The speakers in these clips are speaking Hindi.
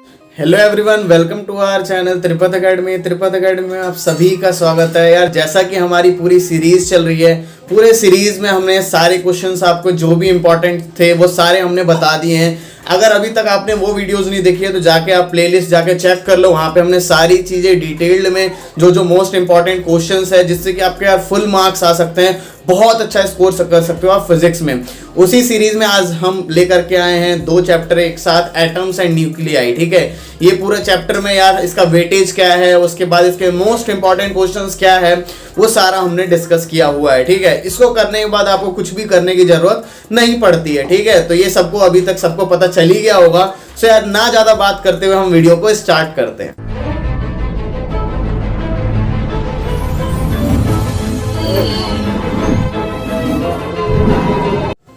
Hello everyone, welcome to our channel Tripat Academy. Tripat Academy में आप सभी का स्वागत है। यार, जैसा कि हमारी पूरी सीरीज चल रही है, पूरे सीरीज में हमने सारे क्वेश्चंस आपको जो भी इंपॉर्टेंट थे वो सारे हमने बता दिए हैं। अगर अभी तक आपने वो वीडियोस नहीं देखी है तो जाके आप प्लेलिस्ट जाके चेक कर लो। वहाँ पे हमने सारी चीज़ें डिटेल्ड में जो मोस्ट इंपॉर्टेंट क्वेश्चंस है, जिससे कि आपके यार फुल मार्क्स आ सकते हैं, बहुत अच्छा स्कोर कर सकते हो आप फिजिक्स में। उसी सीरीज में आज हम लेकर के आए हैं 2 चैप्टर एक साथ, एटम्स एंड न्यूक्लियाई। ठीक है, ये पूरे चैप्टर में यार इसका वेटेज क्या है, उसके बाद इसके मोस्ट इंपॉर्टेंट क्वेश्चंस क्या है, वो सारा हमने डिस्कस किया हुआ है। ठीक है, इसको करने के बाद आपको कुछ भी करने की जरूरत नहीं पड़ती है। ठीक है, तो ये सबको अभी तक सबको पता चल ही गया होगा। सो यार, ना ज्यादा बात करते हुए हम वीडियो को स्टार्ट करते हैं।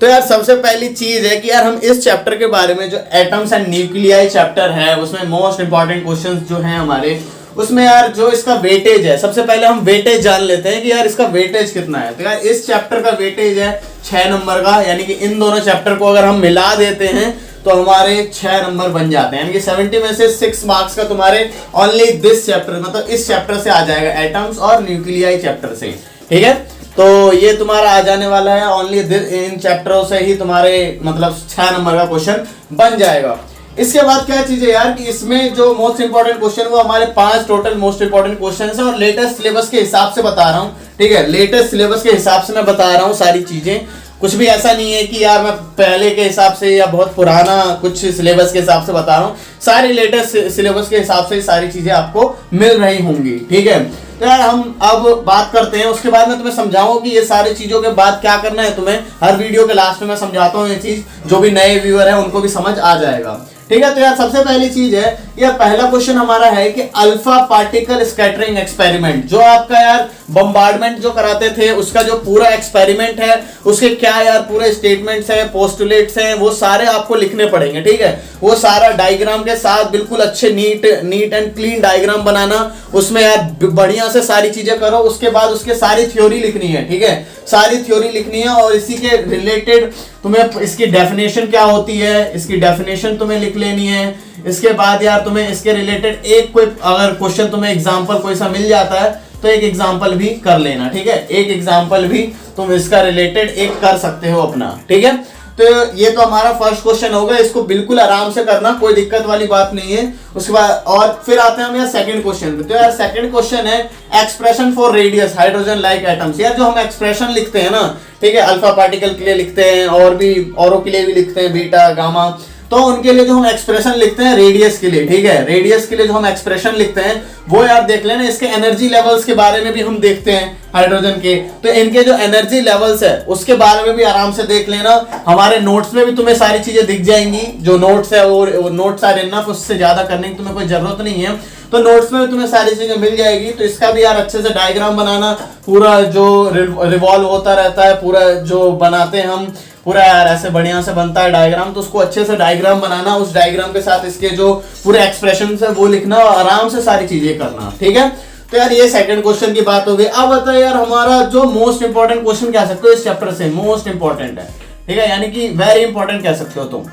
तो यार, सबसे पहली चीज है कि यार हम इस चैप्टर के बारे में, जो एटम्स एंड न्यूक्लियाई चैप्टर है, उसमें मोस्ट इंपॉर्टेंट क्वेश्चंस जो हैं हमारे, उसमें यार जो इसका वेटेज है, सबसे पहले हम वेटेज जान लेते हैं कि यार इसका वेटेज कितना है। तो यार इस चैप्टर का वेटेज है 6 नंबर का, यानी कि इन दोनों चैप्टर को अगर हम मिला देते हैं तो हमारे 6 नंबर बन जाते हैं, यानी कि 70 में से 6 मार्क्स का तुम्हारे ओनली दिस चैप्टर, मतलब इस चैप्टर से आ जाएगा, एटम्स और न्यूक्लियाई चैप्टर से। ठीक है, तो ये तुम्हारा आ जाने वाला है ओनली इन चैप्टरों से ही तुम्हारे मतलब 6 नंबर का क्वेश्चन बन जाएगा। इसके बाद क्या चीज है यार कि इसमें जो मोस्ट इंपॉर्टेंट क्वेश्चन वो हमारे 5 टोटल मोस्ट इंपॉर्टेंट क्वेश्चन है, और लेटेस्ट सिलेबस के हिसाब से बता रहा हूँ। ठीक है, लेटेस्ट सिलेबस के हिसाब से मैं बता रहा हूँ सारी चीजें। कुछ भी ऐसा नहीं है कि यार मैं पहले के हिसाब से या बहुत पुराना कुछ सिलेबस के हिसाब से बता रहा हूँ। सारी लेटेस्ट सिलेबस के हिसाब से सारी चीजें आपको मिल रही होंगी। ठीक है, तो यार हम अब बात करते हैं। उसके बाद मैं तुम्हें समझाऊं कि ये सारी चीजों के बाद क्या करना है तुम्हें। हर वीडियो के लास्ट में मैं समझाता हूँ ये चीज, जो भी नए व्यूअर है उनको भी समझ आ जाएगा। ठीक है, तो यार सबसे पहली चीज है, यार पहला क्वेश्चन हमारा है कि अल्फा पार्टिकल स्कैटरिंग एक्सपेरिमेंट, जो आपका यार बम्बार्डमेंट जो कराते थे उसका जो पूरा एक्सपेरिमेंट है, उसके क्या यार पूरे स्टेटमेंट्स हैं, पोस्टुलेट्स हैं, वो सारे आपको लिखने पड़ेंगे। ठीक है, वो सारा डायग्राम के साथ बिल्कुल अच्छे नीट एंड क्लीन डायग्राम बनाना, उसमें यार बढ़िया से सारी चीजें करो। उसके बाद उसके सारी थ्योरी लिखनी है। ठीक है, सारी थ्योरी लिखनी है, और इसी के रिलेटेड तुम्हें इसकी डेफिनेशन क्या होती है, इसकी डेफिनेशन तुम्हें लिख लेनी है। इसके बाद यार तुम्हें इसके रिलेटेड एक कोई अगर क्वेश्चन तुम्हें एग्जांपल कोई सा मिल जाता है तो एक एग्जांपल भी कर लेना। ठीक है, एक एग्जांपल भी तुम इसका रिलेटेड एक कर सकते हो अपना। ठीक है, तो ये तो हमारा फर्स्ट क्वेश्चन होगा, इसको बिल्कुल आराम से करना, कोई दिक्कत वाली बात नहीं है। उसके बाद और फिर आते हैं हम यार सेकंड क्वेश्चन पे। तो यार सेकंड क्वेश्चन है expression for radius hydrogen like atoms. यार जो हम एक्सप्रेशन लिखते हैं ना, ठीक है, अल्फा पार्टिकल के लिए लिखते हैं, और भी औरों के लिए भी लिखते हैं, बीटा गामा, तो उनके लिए जो हम एक्सप्रेशन लिखते हैं रेडियस के लिए, ठीक है, रेडियस के लिए जो हम एक्सप्रेशन लिखते हैं वो यार देख लेना। इसके एनर्जी लेवल्स के बारे में भी हम देखते हैं हाइड्रोजन के, तो इनके जो एनर्जी लेवल्स है उसके बारे में भी आराम से देख लेना। हमारे नोट्स में भी तुम्हें सारी चीजें दिख जाएंगी, जो नोट्स है वो नोट्स आर इनफ, उससे ज्यादा करने की तुम्हें कोई जरूरत नहीं है, तो नोट्स में भी तुम्हें सारी चीजें मिल जाएगी। तो इसका भी यार अच्छे से डायग्राम बनाना, पूरा जो रिवॉल्व होता रहता है, पूरा जो बनाते हैं हम, पूरा यार ऐसे बढ़िया से बनता है डायग्राम, तो उसको अच्छे से डायग्राम बनाना, उस डायग्राम के साथ इसके जो पूरे एक्सप्रेशन है वो लिखना, और आराम से सारी चीजें करना। ठीक है, तो यार ये सेकंड क्वेश्चन की बात हो गई। अब बताओ यार हमारा जो मोस्ट इंपॉर्टेंट क्वेश्चन कह सकते हो इस चैप्टर से, मोस्ट इंपॉर्टेंट है, ठीक है, यानी कि वेरी इंपॉर्टेंट कह सकते हो तुम।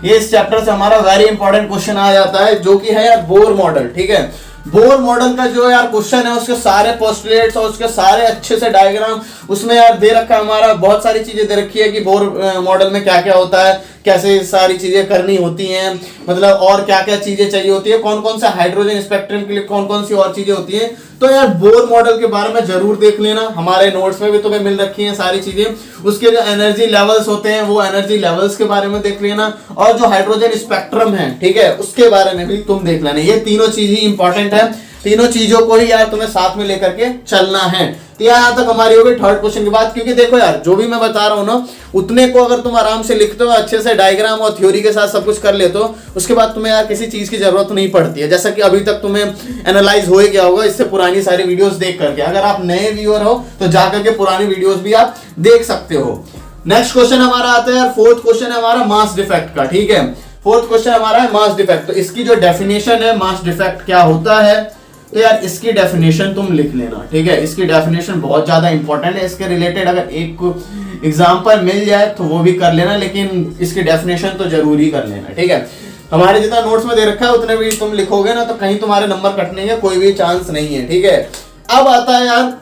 ये इस चैप्टर से हमारा वेरी इंपॉर्टेंट क्वेश्चन आ जाता है, जो कि है यार बोर मॉडल। ठीक है, बोर मॉडल का जो यार क्वेश्चन है, उसके सारे पोस्टुलेट्स और उसके सारे अच्छे से डायग्राम उसमें यार दे रखा है। हमारा बहुत सारी चीजें दे रखी है कि बोर मॉडल में क्या क्या होता है, कैसे सारी चीजें करनी होती हैं, मतलब और क्या क्या चीजें चाहिए होती है, कौन कौन सा हाइड्रोजन स्पेक्ट्रम के लिए कौन कौन सी और चीजें होती हैं। तो यार बोर मॉडल के बारे में जरूर देख लेना, हमारे नोट्स में भी तुम्हें मिल रखी हैं सारी चीजें। उसके जो एनर्जी लेवल्स होते हैं वो एनर्जी लेवल्स के बारे में देख लेना, और जो हाइड्रोजन स्पेक्ट्रम है, ठीक है, उसके बारे में भी तुम देख लेना। ये तीनों चीज ही इंपॉर्टेंट है, तीनों चीजों को ही यार तुम्हें साथ में लेकर के चलना है। तो यहाँ तक हमारी हो गई थर्ड क्वेश्चन की बात, क्योंकि देखो यार जो भी मैं बता रहा हूँ ना, उतने को अगर तुम आराम से लिखते हो, अच्छे से डायग्राम और थ्योरी के साथ सब कुछ कर लेते हो, उसके बाद तुम्हें यार किसी चीज की जरूरत नहीं पड़ती है। जैसा कि अभी तक तुम्हें एनालाइज हो गया होगा इससे पुरानी सारी वीडियोस देख करके। अगर आप नए व्यूअर हो तो जाकर के पुरानी वीडियोस भी आप देख सकते हो। नेक्स्ट क्वेश्चन हमारा आता है यार, फोर्थ क्वेश्चन है हमारा मास डिफेक्ट का। ठीक है, फोर्थ क्वेश्चन हमारा है मास डिफेक्ट। तो इसकी जो डेफिनेशन है मास डिफेक्ट क्या होता है, तो यार इसकी डेफिनेशन तुम लिख लेना। ठीक है, इसकी डेफिनेशन बहुत ज्यादा इंपॉर्टेंट है, इसके रिलेटेड अगर एक एग्जांपल मिल जाए तो वो भी कर लेना, लेकिन इसकी डेफिनेशन तो जरूरी कर लेना। ठीक है, हमारे जितना नोट्स में दे रखा है उतने भी तुम लिखोगे ना तो कहीं तुम्हारे नंबर कटने के कोई भी चांस नहीं है, ठीक है। अब आता है यार,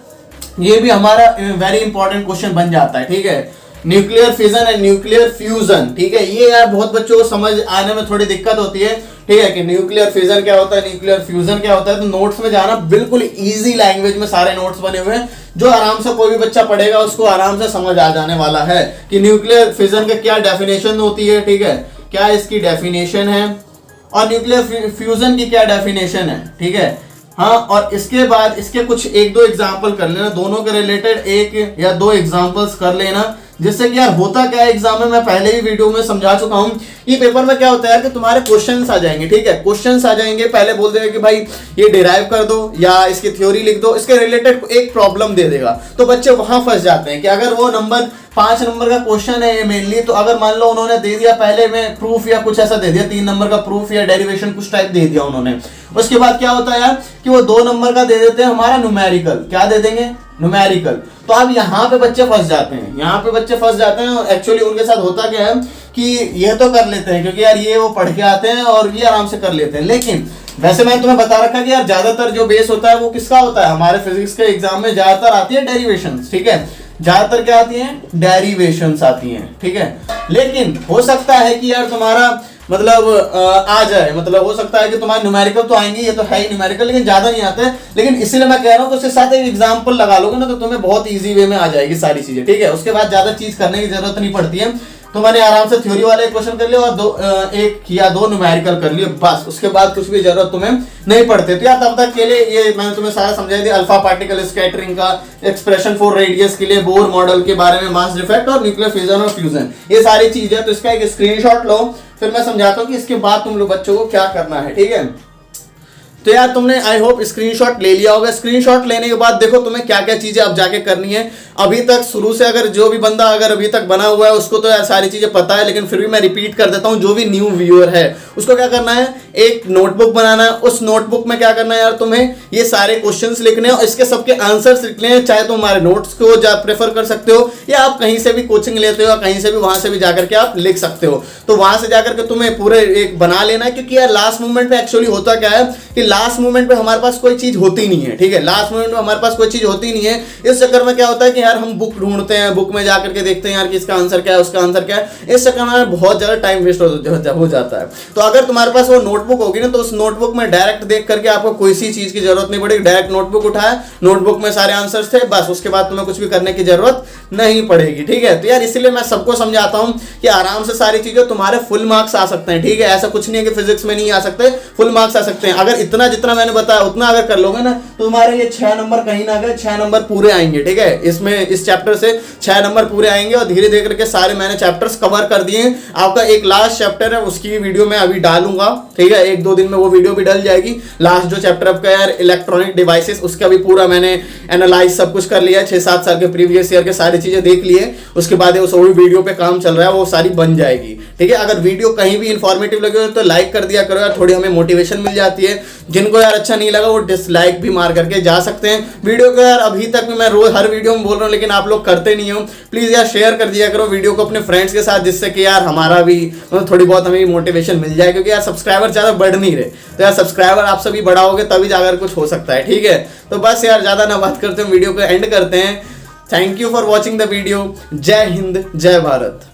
ये भी हमारा वेरी इंपॉर्टेंट क्वेश्चन बन जाता है, ठीक है, nuclear fission and nuclear fusion, ठीक है। ये यार बहुत बच्चों को समझ आने में थोड़ी दिक्कत होती है, ठीक है, कि न्यूक्लियर फिजन क्या होता है, न्यूक्लियर फ्यूजन क्या होता है। तो नोट्स में जाना, बिल्कुल इजी लैंग्वेज में सारे नोट्स बने हुए हैं, जो आराम से कोई भी बच्चा पढ़ेगा उसको आराम से समझ आ जाने वाला है कि न्यूक्लियर फिजन के क्या डेफिनेशन होती है, ठीक है, क्या इसकी डेफिनेशन है, और न्यूक्लियर फ्यूजन की क्या डेफिनेशन है, ठीक है। हाँ, और इसके बाद इसके कुछ एक दो एग्जाम्पल कर लेना, दोनों के रिलेटेड एक या दो एग्जाम्पल्स कर लेना, जिससे कि यार होता क्या है एग्जाम में, मैं पहले ही वीडियो में समझा चुका हूं कि पेपर में क्या होता है कि तुम्हारे क्वेश्चंस आ जाएंगे, ठीक है, क्वेश्चंस आ जाएंगे, पहले बोल देगा कि भाई ये डिराइव कर दो या इसकी थ्योरी लिख दो, इसके रिलेटेड एक प्रॉब्लम दे देगा, तो बच्चे वहां फंस जाते हैं कि अगर वो 5 नंबर का क्वेश्चन है ये मेनली, तो अगर मान लो उन्होंने दे दिया पहले में प्रूफ या कुछ ऐसा दे दिया, 3 नंबर का प्रूफ या डेरिवेशन कुछ टाइप दे दिया उन्होंने, उसके बाद क्या होता है यार कि वो 2 नंबर का दे देते हैं हमारा न्यूमेरिकल, क्या दे देंगे, न्यूमेरिकल। तो अब यहाँ पे बच्चे फंस जाते हैं, यहाँ पे बच्चे फंस जाते हैं। एक्चुअली उनके साथ होता क्या है कि ये तो कर लेते हैं क्योंकि यार ये वो पढ़ के आते हैं और ये आराम से कर लेते हैं, लेकिन वैसे मैंने तुम्हें बता रखा कि यार ज्यादातर जो बेस होता है वो किसका होता है, हमारे फिजिक्स के एग्जाम में ज्यादातर आती है डेरिवेशंस, ठीक है, ज्यादातर क्या आती है, डेरिवेशंस आती हैं, ठीक है। लेकिन हो सकता है कि यार तुम्हारा मतलब आ जाए, मतलब हो सकता है कि तुम्हारे न्यूमेरिकल तो आएंगे, ये तो है ही न्यूमेरिकल, लेकिन ज्यादा नहीं आते हैं। लेकिन इसीलिए मैं कह रहा हूँ कि उसके साथ एक एग्जांपल लगा लोगे ना तो तुम्हें बहुत इजी वे में आ जाएगी सारी चीजें, ठीक है। उसके बाद ज्यादा चीज करने की जरूरत नहीं पड़ती है, तो मैंने आराम से थ्योरी वाले क्वेश्चन कर लिया और 1 या 2 न्यूमेरिकल कर लिए, बस। उसके बाद कुछ भी जरूरत तुम्हें नहीं पड़ती। तो यार तब तक के लिए ये मैंने तुम्हें सारा समझा दिया, अल्फा पार्टिकल स्कैटरिंग का एक्सप्रेशन फॉर रेडियस के लिए, बोर मॉडल के बारे में, मास डिफेक्ट और न्यूक्लियर फिजन और फ्यूजन, ये सारी चीजें। तो इसका एक स्क्रीनशॉट लो, फिर मैं समझाता हूँ कि इसके बाद तुम लोग बच्चों को क्या करना है, ठीक है। तो यार तुमने आई होप स्क्रीनशॉट ले लिया होगा। स्क्रीनशॉट लेने के बाद देखो तुम्हें क्या क्या चीजें अब जाके करनी है। अभी तक शुरू से अगर जो भी बंदा अगर अभी तक बना हुआ है उसको तो यार सारी चीजें पता है, लेकिन फिर भी मैं रिपीट कर देता हूं, जो भी न्यू व्यूअर है उसको क्या करना है, एक नोटबुक बनाना है। उस नोटबुक में क्या करना है यार, तुम्हें ये सारे क्वेश्चंस लिखने हैं और इसके सबके आंसर्स लिखने हैं। चाहे तुम हमारे नोट्स को प्रेफर कर सकते हो या आप कहीं से भी कोचिंग लेते हो, कहीं से भी वहां से भी जाकर के आप लिख सकते हो। तो वहां से जाकर के तुम्हें पूरे एक बना लेना है, क्योंकि यार लास्ट मोमेंट पे एक्चुअली होता क्या है कि लास्ट मोमेंट पे हमारे पास कोई चीज होती नहीं है, ठीक है। लास्ट मोमेंट में हमारे पास कोई चीज होती नहीं है। इस चक्कर में क्या होता है कि यार हम बुक ढूंढते हैं, बुक में जाकर के देखते हैं यार कि इसका आंसर क्या है, उसका आंसर क्या है। इस चक्कर में बहुत ज्यादा टाइम वेस्ट हो जाता है। तो अगर तुम्हारे पास वो नोटबुक होगी ना तो उस नोटबुक में डायरेक्ट देख करके आपको कोई सी चीज की जरूरत नहीं पड़ेगी। डायरेक्ट नोटबुक उठाया, नोटबुक में सारे आंसर्स थे, बस। उसके बाद तुम्हें कुछ भी करने की जरूरत नहीं पड़ेगी, ठीक है। तो यार इसीलिए मैं सबको समझाता हूं कि आराम से सारी चीजें तुम्हारे फुल मार्क्स आ सकते हैं, ठीक है। ऐसा कुछ नहीं है कि फिजिक्स में नहीं आ सकते, फुल मार्क्स आ सकते हैं। अगर इतना जितना मैंने बताया उतना अगर कर लोगे ना तो तुम्हारे ये 6 नंबर कहीं ना कहीं 6 नंबर पूरे आएंगे, ठीक है। इसमें इस चैप्टर से 6 नंबर पूरे आएंगे और धीरे धीरे करके सारे मैंने चैप्टर्स कवर कर दिए। आपका एक लास्ट चैप्टर है, उसकी वीडियो मैं अभी डालूंगा, ठीक है। 1-2 दिन में वो वीडियो भी डल जाएगी। लास्ट जो चैप्टर आपका यार इलेक्ट्रॉनिक डिवाइसेस, उसका भी पूरा मैंने एनालाइज सब कुछ कर लिया है। 6-7 साल के प्रीवियस ईयर के सारी चीजें देख लिए। उसके बाद उस वीडियो पे काम चल रहा है, वो सारी बन जाएगी, ठीक है। अगर वीडियो कहीं भी इंफॉर्मेटिव लगे हो तो लाइक कर दिया करो यार, थोड़ी हमें मोटिवेशन मिल जाती है। जिनको यार अच्छा नहीं लगा वो डिसलाइक भी मार करके जा सकते हैं वीडियो को। यार अभी तक भी मैं रोज हर वीडियो में बोल रहा हूँ, लेकिन आप लोग करते नहीं हो। प्लीज यार शेयर कर दिया करो वीडियो को अपने फ्रेंड्स के साथ, जिससे कि यार हमारा भी थोड़ी बहुत हमें मोटिवेशन मिल जाए, क्योंकि यार सब्सक्राइबर ज्यादा बढ़ नहीं रहे। तो यार सब्सक्राइबर आप सभी बढ़ाओगे तभी जाकर कुछ हो सकता है, ठीक है। तो बस यार ज्यादा ना बात करते हैं, वीडियो को एंड करते हैं। Thank you for watching the video. जय हिंद, जय भारत।